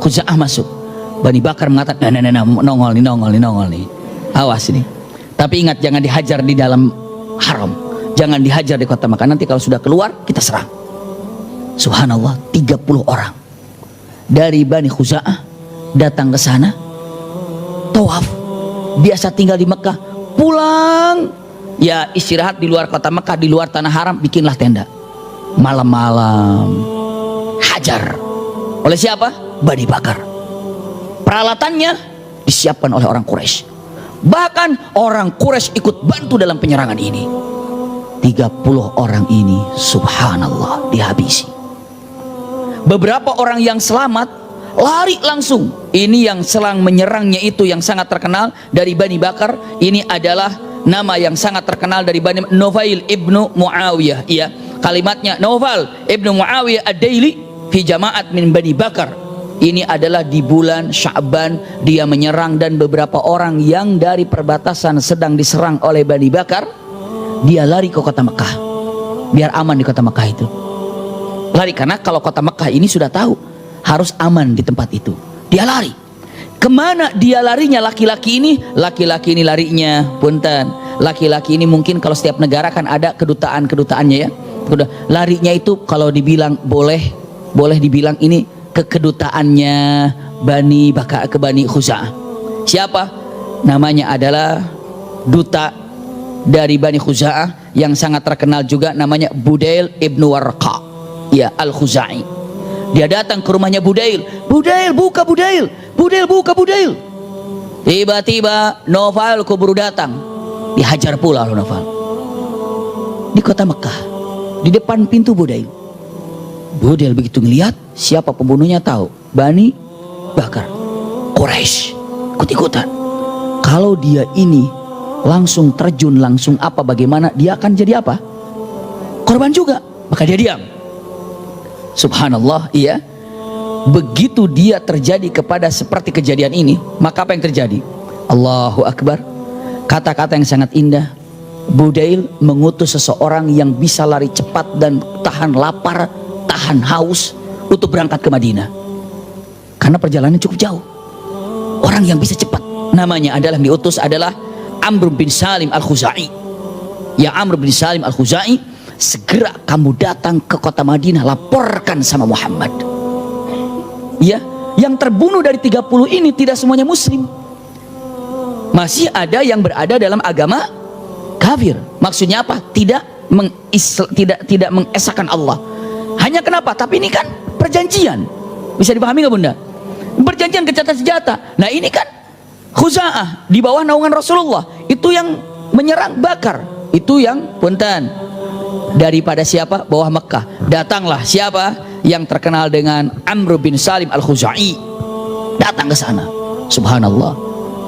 Khuza'ah masuk. Bani Bakar mengatakan, nah, nongol nih. Awas nih. Tapi ingat, jangan dihajar di dalam haram. Jangan dihajar di kota Makkah. Nanti kalau sudah keluar, kita serang. Subhanallah, 30 orang dari Bani Khuza'ah datang ke sana, tawaf. Biasa tinggal di Mekah, pulang ya istirahat di luar kota Mekah, di luar tanah haram, bikinlah tenda. Malam-malam hajar oleh siapa? Bani Bakar. Peralatannya disiapkan oleh orang Quraisy. Bahkan orang Quraisy ikut bantu dalam penyerangan ini. 30 orang ini subhanallah dihabisi. Beberapa orang yang selamat lari langsung. Ini yang selang menyerangnya itu yang sangat terkenal dari Bani Bakar. Ini adalah nama yang sangat terkenal dari Bani Nufail ibnu Muawiyah. Iya, kalimatnya Nufail ibnu Muawiyah ad-Daili fi jama'at min Bani Bakar. Ini adalah di bulan Sya'ban dia menyerang, dan beberapa orang yang dari perbatasan sedang diserang oleh Bani Bakar, dia lari ke kota Mekah biar aman di kota Mekah itu. Lari karena kalau kota Mekah ini sudah tahu harus aman di tempat itu. Dia lari. Kemana dia larinya? Laki-laki ini larinya, punten, laki-laki ini mungkin kalau setiap negara kan ada kedutaannya ya. Udah, larinya itu kalau dibilang boleh dibilang ini ke kedutaannya Bani Bakar, ke Bani Khuza'ah. Siapa? Namanya adalah duta dari Bani Khuza'ah yang sangat terkenal juga, namanya Budail ibnu Warqa, ya, Al-Khuza'i. Dia datang ke rumahnya Budail. Budail buka, Budail buka. Tiba-tiba Nufail keburu datang, dihajar pula oleh Nufail di kota Mekah, di depan pintu Budail. Budail begitu ngelihat siapa pembunuhnya, tahu Bani Bakar, Quraisy, ikut-ikutan. Kalau dia ini langsung terjun, langsung apa, bagaimana dia akan jadi apa? Korban juga. Maka dia diam. Subhanallah, iya. Begitu dia terjadi kepada seperti kejadian ini, maka apa yang terjadi? Allahu Akbar. Kata-kata yang sangat indah. Budail mengutus seseorang yang bisa lari cepat dan tahan lapar, tahan haus untuk berangkat ke Madinah. Karena perjalanan cukup jauh. Orang yang bisa cepat, namanya adalah, yang diutus adalah Amr bin Salim Al-Khuza'i. Ya Amr bin Salim Al-Khuza'i, segera kamu datang ke kota Madinah, laporkan sama Muhammad. Ya, yang terbunuh dari 30 ini tidak semuanya muslim. Masih ada yang berada dalam agama kafir. Maksudnya apa? Tidak mengesahkan Allah. Hanya kenapa? Tapi ini kan perjanjian. Bisa dipahami nggak Bunda? Perjanjian gencatan senjata. Nah ini kan Khuza'ah di bawah naungan Rasulullah. Itu yang menyerang Bakar. Itu yang punten daripada siapa? Bawah Mekah. Datanglah siapa? Yang terkenal dengan Amr bin Salim Al-Khuza'i. Datang ke sana. Subhanallah.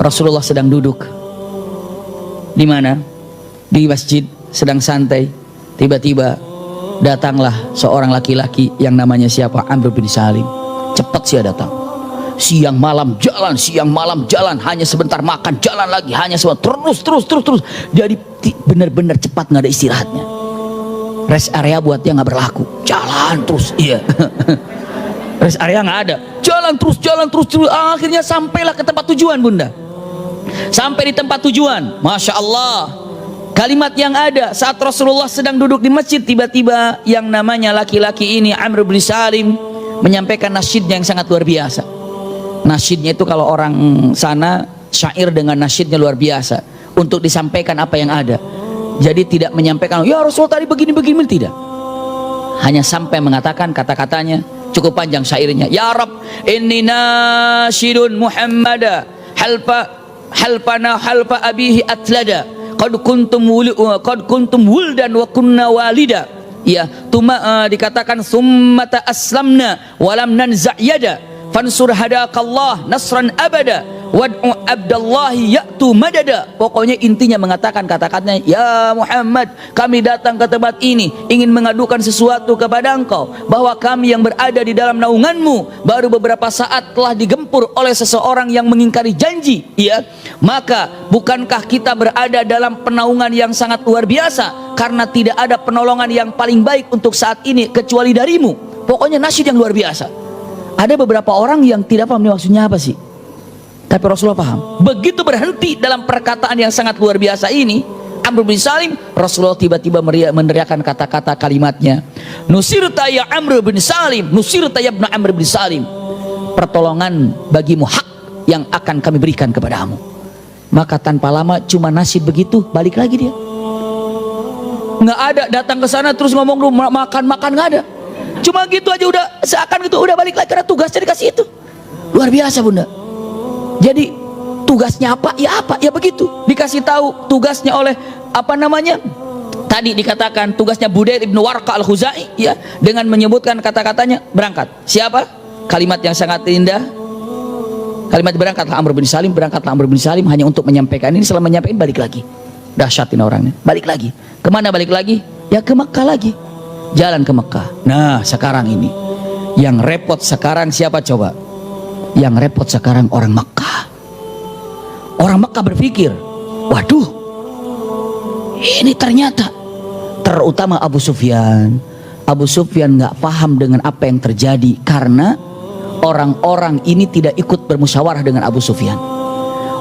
Rasulullah sedang duduk. Di mana? Di masjid, sedang santai. Tiba-tiba datanglah seorang laki-laki yang namanya siapa? Amr bin Salim. Cepat sih datang. Siang malam jalan, hanya sebentar makan, jalan lagi, hanya sebentar, terus. Jadi benar-benar cepat, nggak ada istirahatnya. Rest area buat dia nggak berlaku. Jalan terus, iya. Rest area nggak ada. Jalan terus. Akhirnya sampailah ke tempat tujuan, Bunda. Sampai di tempat tujuan, Masya Allah. Kalimat yang ada saat Rasulullah sedang duduk di masjid, tiba-tiba yang namanya laki-laki ini Amr bin Salim menyampaikan nasyidnya yang sangat luar biasa. Nasyidnya itu kalau orang sana syair dengan nasyidnya luar biasa untuk disampaikan apa yang ada. Jadi tidak menyampaikan ya Rasul tadi begini, tidak. Hanya sampai mengatakan kata-katanya cukup panjang syairnya. Ya Rabb, inni nasyidun Muhammada halpa abihi atlada. Qad kuntum wuldan wa kunna walida. Ya, dikatakan summata aslamna walam nanza' yada fansur hadakallah nasran abada wad'u abdallahi ya'tu madada. Pokoknya intinya mengatakan kata-katanya, ya Muhammad, kami datang ke tempat ini ingin mengadukan sesuatu kepada engkau, bahwa kami yang berada di dalam naunganmu baru beberapa saat telah digempur oleh seseorang yang mengingkari janji. Ya, maka bukankah kita berada dalam penaungan yang sangat luar biasa, karena tidak ada penolongan yang paling baik untuk saat ini kecuali darimu. Pokoknya nasyid yang luar biasa. Ada beberapa orang yang tidak paham ini maksudnya apa sih, tapi Rasulullah paham. Begitu berhenti dalam perkataan yang sangat luar biasa ini, Amr bin Salim, Rasulullah tiba-tiba meneriakkan kata-kata kalimatnya, nusirta ya Amr bin Salim, nusirta ya ibn Amr bin Salim, pertolongan bagimu, hak yang akan kami berikan kepadamu. Maka tanpa lama cuma nasib begitu, balik lagi dia. Nggak ada datang ke sana terus ngomong lu makan-makan, nggak ada. Cuma gitu aja udah seakan gitu, udah balik lagi karena tugasnya dikasih itu. Luar biasa bunda. Jadi tugasnya apa? Ya begitu. Dikasih tahu tugasnya oleh apa namanya? Tadi dikatakan tugasnya Budail ibn Warqa al-Khuzai, ya, dengan menyebutkan kata-katanya berangkat. Siapa? Kalimat yang sangat indah. Kalimat berangkatlah Amr bin Salim, berangkatlah Amr bin Salim hanya untuk menyampaikan ini. Setelah menyampaikan balik lagi. Dahsyat ini orangnya. Balik lagi. Kemana balik lagi? Ya ke Mekah lagi. Jalan ke Mekah. Nah sekarang ini yang repot sekarang siapa coba? Yang repot sekarang orang Mekah. Orang Mekah berpikir, waduh, ini ternyata, terutama Abu Sufyan. Abu Sufyan nggak paham dengan apa yang terjadi karena orang-orang ini tidak ikut bermusyawarah dengan Abu Sufyan.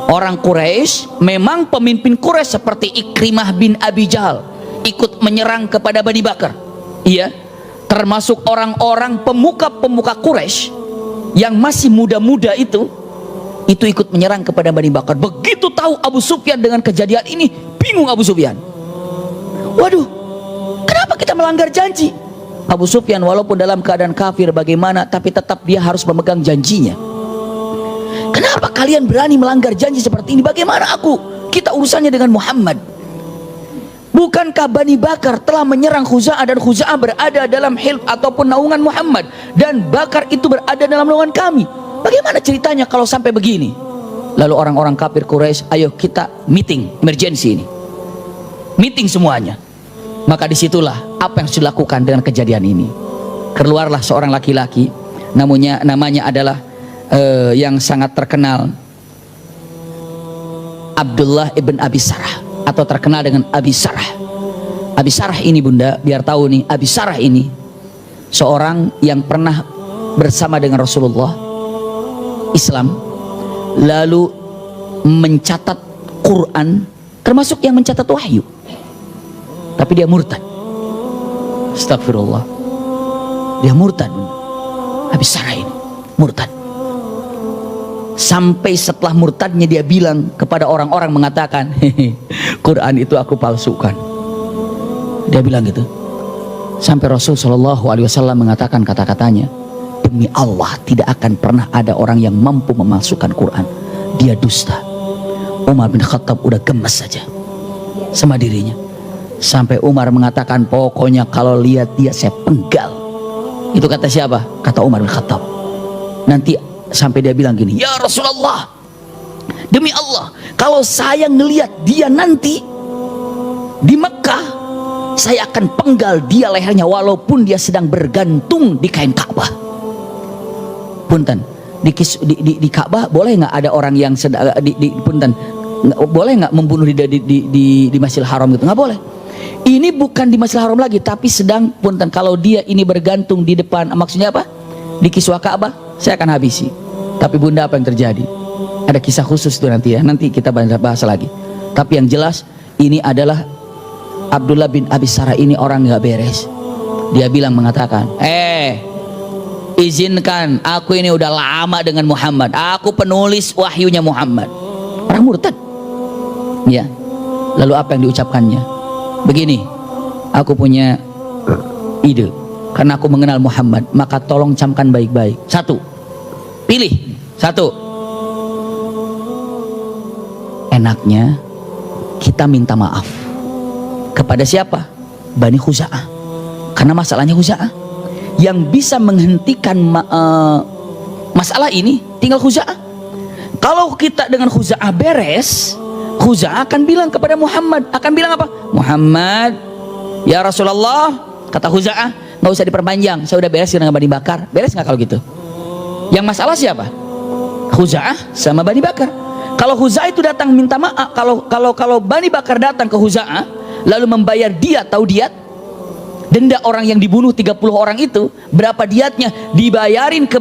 Orang Quraisy, memang pemimpin Quraisy seperti Ikrimah bin Abi Jahal ikut menyerang kepada Bani Bakar. Iya, termasuk orang-orang pemuka-pemuka Quraisy yang masih muda-muda itu ikut menyerang kepada Bani Bakar. Begitu tahu Abu Sufyan dengan kejadian ini, bingung Abu Sufyan. Waduh, kenapa kita melanggar janji? Abu Sufyan walaupun dalam keadaan kafir bagaimana, tapi tetap dia harus memegang janjinya. Kenapa kalian berani melanggar janji seperti ini? Bagaimana aku? Kita urusannya dengan Muhammad. Bukankah Bani Bakar telah menyerang Khuza'ah dan Khuza'ah berada dalam hilf ataupun naungan Muhammad, dan Bakar itu berada dalam naungan kami? Bagaimana ceritanya kalau sampai begini? Lalu orang-orang kafir Quraisy, ayo kita meeting emergency ini. Meeting semuanya. Maka disitulah apa yang harus dilakukan dengan kejadian ini. Keluarlah seorang laki-laki, namanya adalah yang sangat terkenal, Abdullah ibn Abi Sarah, atau terkenal dengan Abi Sarah. Abi Sarah ini bunda, biar tahu nih, Abi Sarah ini seorang yang pernah bersama dengan Rasulullah Islam, lalu mencatat Quran, termasuk yang mencatat wahyu, tapi dia murtad. Astagfirullah, dia murtad. Abi Sarah ini murtad. Sampai setelah murtadnya dia bilang kepada orang-orang mengatakan, hehe, Quran itu aku palsukan. Dia bilang gitu. Sampai Rasul Shallallahu Alaihi Wasallam mengatakan kata-katanya, demi Allah tidak akan pernah ada orang yang mampu memalsukan Quran. Dia dusta. Umar bin Khattab udah gemes saja sama dirinya. Sampai Umar mengatakan, pokoknya kalau lihat dia saya penggal. Itu kata siapa? Kata Umar bin Khattab. Nanti sampai dia bilang gini, ya Rasulullah, demi Allah, kalau saya ngelihat dia nanti di Mekah, saya akan penggal dia lehernya walaupun dia sedang bergantung di kain Ka'bah. Punten, di Ka'bah boleh nggak ada orang yang sedang punten, boleh nggak membunuh di Masjidil Haram gitu? Nggak boleh. Ini bukan di Masjidil Haram lagi, tapi sedang punten, kalau dia ini bergantung di depan, maksudnya apa? Di kiswah Ka'bah, saya akan habisi. Tapi bunda, apa yang terjadi? Ada kisah khusus itu nanti ya, nanti kita bahas lagi. Tapi yang jelas ini adalah Abdullah bin Abi Sarah ini orang nggak beres. Dia bilang mengatakan, izinkan, aku ini udah lama dengan Muhammad, aku penulis wahyunya Muhammad. Orang murtad. Ya. Lalu apa yang diucapkannya? Begini, aku punya ide. Karena aku mengenal Muhammad, maka tolong camkan baik-baik. Satu, pilih satu. Enaknya kita minta maaf kepada siapa? Bani Khuza'ah. Karena masalahnya Khuza'ah. Yang bisa menghentikan masalah ini tinggal Khuza'ah. Kalau kita dengan Khuza'ah beres, Khuza'ah akan bilang kepada Muhammad, akan bilang apa? Muhammad, ya Rasulullah, kata Khuza'ah, nggak usah diperpanjang, saya udah beres dengan Bani Bakar. Beres nggak kalau gitu? Yang masalah siapa? Khuza'ah sama Bani Bakar. Kalau Khuza'ah itu datang minta maaf, kalau Bani Bakar datang ke Khuza'ah lalu membayar diat, tahu diat? Denda orang yang dibunuh 30 orang itu, berapa diatnya? Dibayarin ke